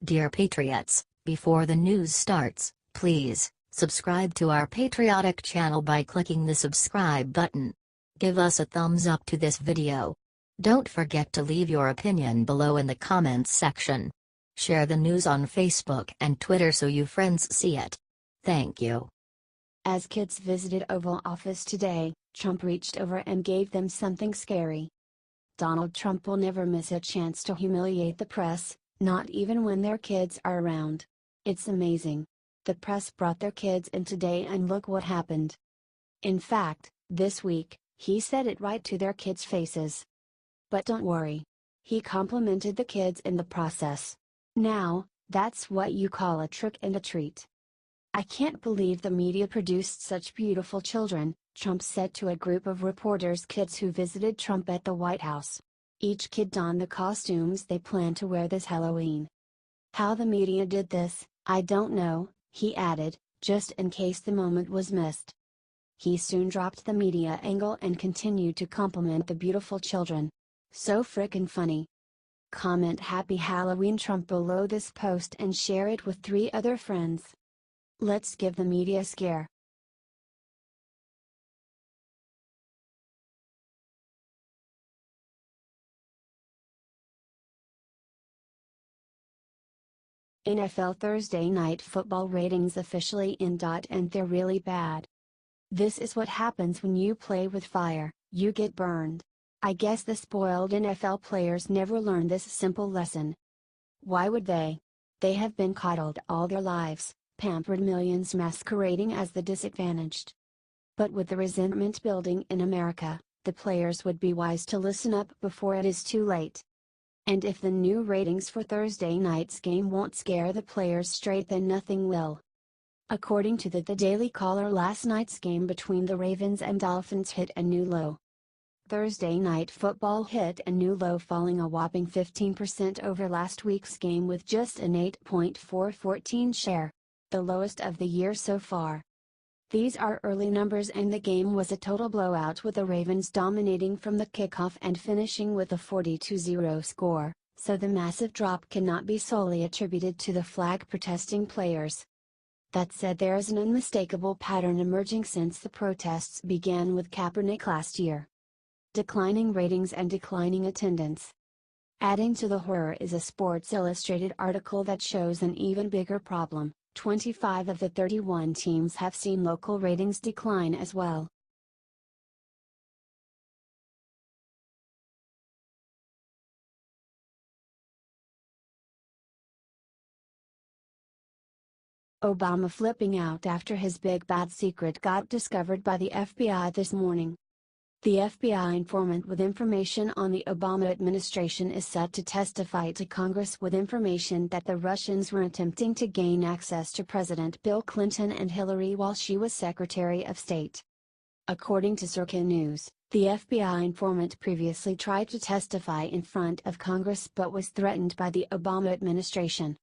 Dear Patriots, before the news starts, please subscribe to our patriotic channel by clicking the subscribe button. Give us a thumbs up to this video. Don't forget to leave your opinion below in the comments section. Share the news on Facebook and Twitter so your friends see it. Thank you. As kids visited Oval Office today, Trump reached over and gave them something scary. Donald Trump will never miss a chance to humiliate the press, not even when their kids are around. It's amazing. The press brought their kids in today and look what happened. In fact, this week, he said it right to their kids' faces. But don't worry. He complimented the kids in the process. Now, that's what you call a trick and a treat. "I can't believe the media produced such beautiful children," Trump said to a group of reporters' kids who visited Trump at the White House. Each kid donned the costumes they plan to wear this Halloween. "How the media did this, I don't know," he added, just in case the moment was missed. He soon dropped the media angle and continued to compliment the beautiful children. "So frickin' funny." Comment Happy Halloween Trump below this post and share it with 3 other friends. Let's give the media a scare. NFL Thursday Night Football ratings officially in. And they're really bad. This is what happens when you play with fire, you get burned. I guess the spoiled NFL players never learn this simple lesson. Why would they? They have been coddled all their lives, pampered millions masquerading as the disadvantaged. But with the resentment building in America, the players would be wise to listen up before it is too late. And if the new ratings for Thursday night's game won't scare the players straight, then nothing will. According to the Daily Caller, last night's game between the Ravens and Dolphins hit a new low. Thursday Night Football hit a new low, falling a whopping 15% over last week's game with just an 8.414 share, the lowest of the year so far. These are early numbers, and the game was a total blowout, with the Ravens dominating from the kickoff and finishing with a 40-0 score, so the massive drop cannot be solely attributed to the flag-protesting players. That said, there is an unmistakable pattern emerging since the protests began with Kaepernick last year. Declining ratings and declining attendance. Adding to the horror is a Sports Illustrated article that shows an even bigger problem. 25 of the 31 teams have seen local ratings decline as well. Obama flipping out after his big bad secret got discovered by the FBI this morning. The FBI informant with information on the Obama administration is set to testify to Congress with information that the Russians were attempting to gain access to President Bill Clinton and Hillary while she was Secretary of State. According to Frickin News, the FBI informant previously tried to testify in front of Congress but was threatened by the Obama administration.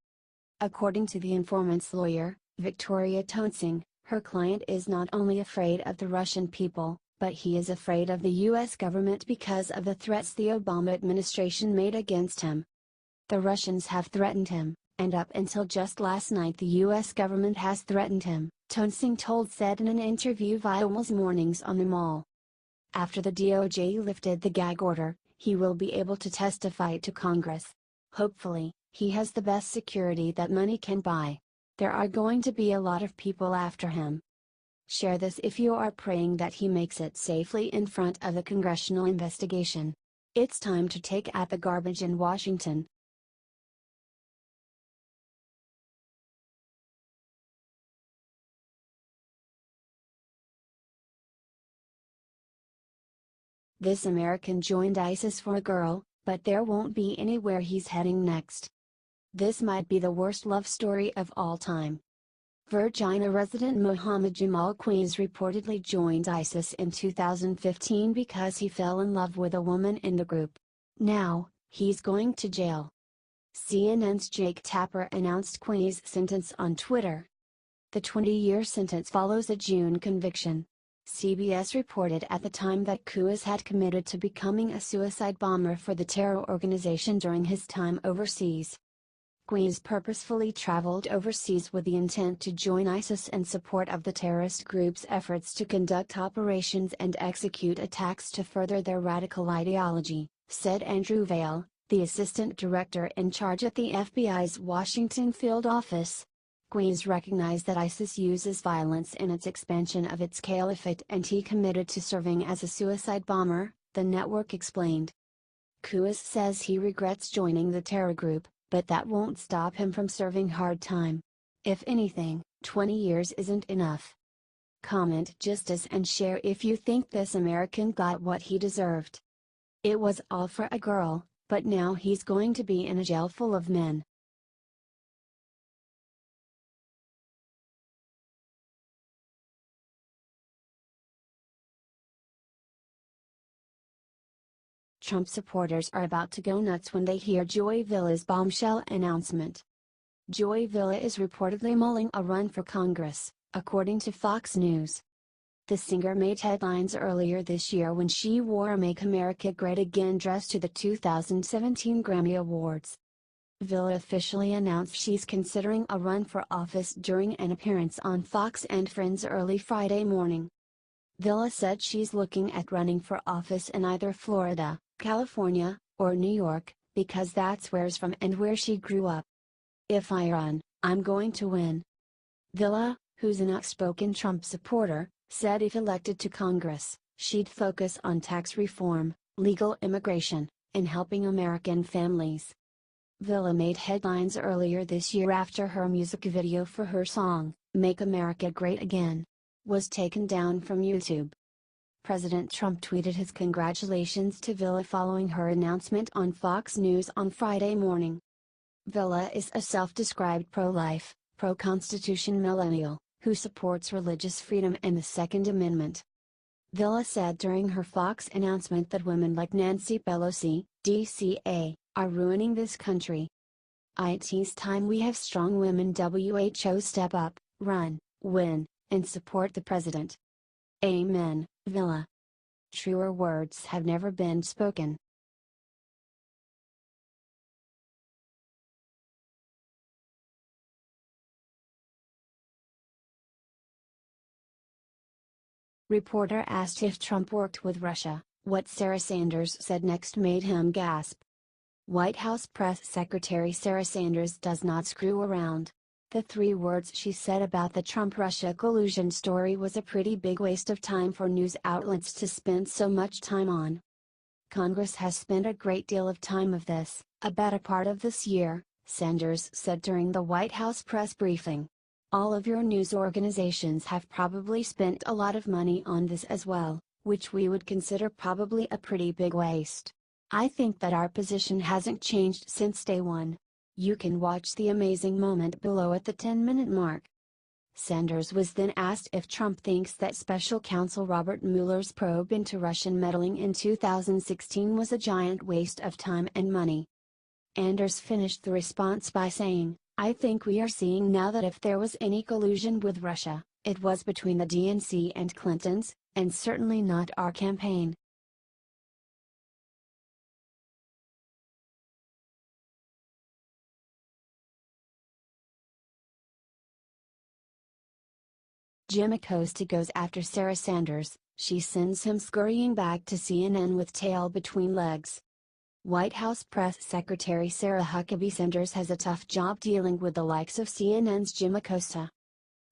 According to the informant's lawyer, Victoria Toensing, her client is not only afraid of the Russian people, but he is afraid of the U.S. government because of the threats the Obama administration made against him. The Russians have threatened him, and up until just last night the U.S. government has threatened him, Toensing said in an interview via Almost Mornings on the Mall. After the DOJ lifted the gag order, he will be able to testify to Congress. Hopefully, he has the best security that money can buy. There are going to be a lot of people after him. Share this if you are praying that he makes it safely in front of the congressional investigation. It's time to take out the garbage in Washington. This American joined ISIS for a girl, but there won't be anywhere he's heading next. This might be the worst love story of all time. Virginia resident Mohammed Jamal Queens reportedly joined ISIS in 2015 because he fell in love with a woman in the group. Now, he's going to jail. CNN's Jake Tapper announced Queens' sentence on Twitter. The 20-year sentence follows a June conviction. CBS reported at the time that Queens had committed to becoming a suicide bomber for the terror organization during his time overseas. Quiz purposefully traveled overseas with the intent to join ISIS in support of the terrorist group's efforts to conduct operations and execute attacks to further their radical ideology, said Andrew Vail, the assistant director in charge at the FBI's Washington field office. Quiz recognized that ISIS uses violence in its expansion of its caliphate and he committed to serving as a suicide bomber, the network explained. Quiz says he regrets joining the terror group, but that won't stop him from serving hard time. If anything, 20 years isn't enough. Comment justice and share if you think this American got what he deserved. It was all for a girl, but now he's going to be in a jail full of men. Trump supporters are about to go nuts when they hear Joy Villa's bombshell announcement. Joy Villa is reportedly mulling a run for Congress, according to Fox News. The singer made headlines earlier this year when she wore a Make America Great Again dress to the 2017 Grammy Awards. Villa officially announced she's considering a run for office during an appearance on Fox and Friends early Friday morning. Villa said she's looking at running for office in either Florida, California, or New York, because that's where she's from and where she grew up. If I run, I'm going to win. Villa, who's an outspoken Trump supporter, said if elected to Congress, she'd focus on tax reform, legal immigration, and helping American families. Villa made headlines earlier this year after her music video for her song, Make America Great Again, was taken down from YouTube. President Trump tweeted his congratulations to Villa following her announcement on Fox News on Friday morning. Villa is a self-described pro-life, pro-Constitution millennial, who supports religious freedom and the Second Amendment. Villa said during her Fox announcement that women like Nancy Pelosi, DCA, are ruining this country. It's time we have strong women who step up, run, win, and support the president. Amen, Villa. Truer words have never been spoken. Reporter asked if Trump worked with Russia. What Sarah Sanders said next made him gasp. White House Press Secretary Sarah Sanders does not screw around. The 3 words she said about the Trump-Russia collusion story was a pretty big waste of time for news outlets to spend so much time on. Congress has spent a great deal of time of this, about a part of this year, Sanders said during the White House press briefing. All of your news organizations have probably spent a lot of money on this as well, which we would consider probably a pretty big waste. I think that our position hasn't changed since day one. You can watch the amazing moment below at the 10-minute mark. Sanders was then asked if Trump thinks that Special Counsel Robert Mueller's probe into Russian meddling in 2016 was a giant waste of time and money. Sanders finished the response by saying, I think we are seeing now that if there was any collusion with Russia, it was between the DNC and Clinton's, and certainly not our campaign. Jim Acosta goes after Sarah Sanders, she sends him scurrying back to CNN with tail between legs. White House Press Secretary Sarah Huckabee Sanders has a tough job dealing with the likes of CNN's Jim Acosta.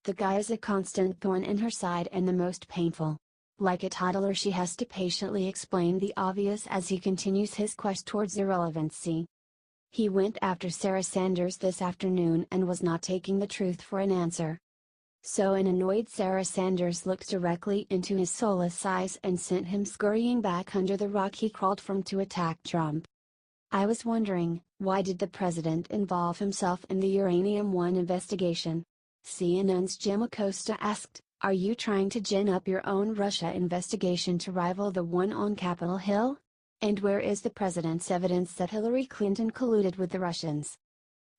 The guy is a constant thorn in her side and the most painful. Like a toddler, she has to patiently explain the obvious as he continues his quest towards irrelevancy. He went after Sarah Sanders this afternoon and was not taking the truth for an answer. So an annoyed Sarah Sanders looked directly into his soulless eyes and sent him scurrying back under the rock he crawled from to attack Trump. I was wondering, why did the president involve himself in the Uranium One investigation? CNN's Jim Acosta asked, are you trying to gin up your own Russia investigation to rival the one on Capitol Hill? And where is the president's evidence that Hillary Clinton colluded with the Russians?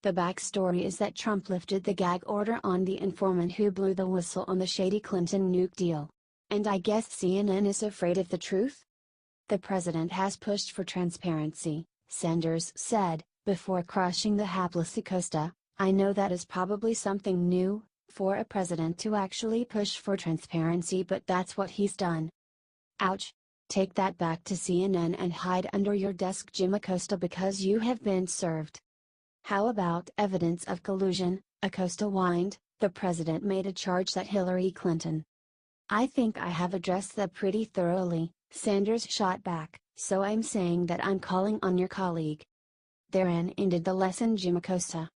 The backstory is that Trump lifted the gag order on the informant who blew the whistle on the shady Clinton nuke deal. And I guess CNN is afraid of the truth? The president has pushed for transparency, Sanders said, Before crushing the hapless Acosta, I know that is probably something new, for a president to actually push for transparency, but that's what he's done. Ouch. Take that back to CNN and hide under your desk, Jim Acosta, because you have been served. How about evidence of collusion? Acosta whined. The president made a charge that Hillary Clinton. I think I have addressed that pretty thoroughly, Sanders shot back, so I'm saying that I'm calling on your colleague. Therein ended the lesson, Jim Acosta.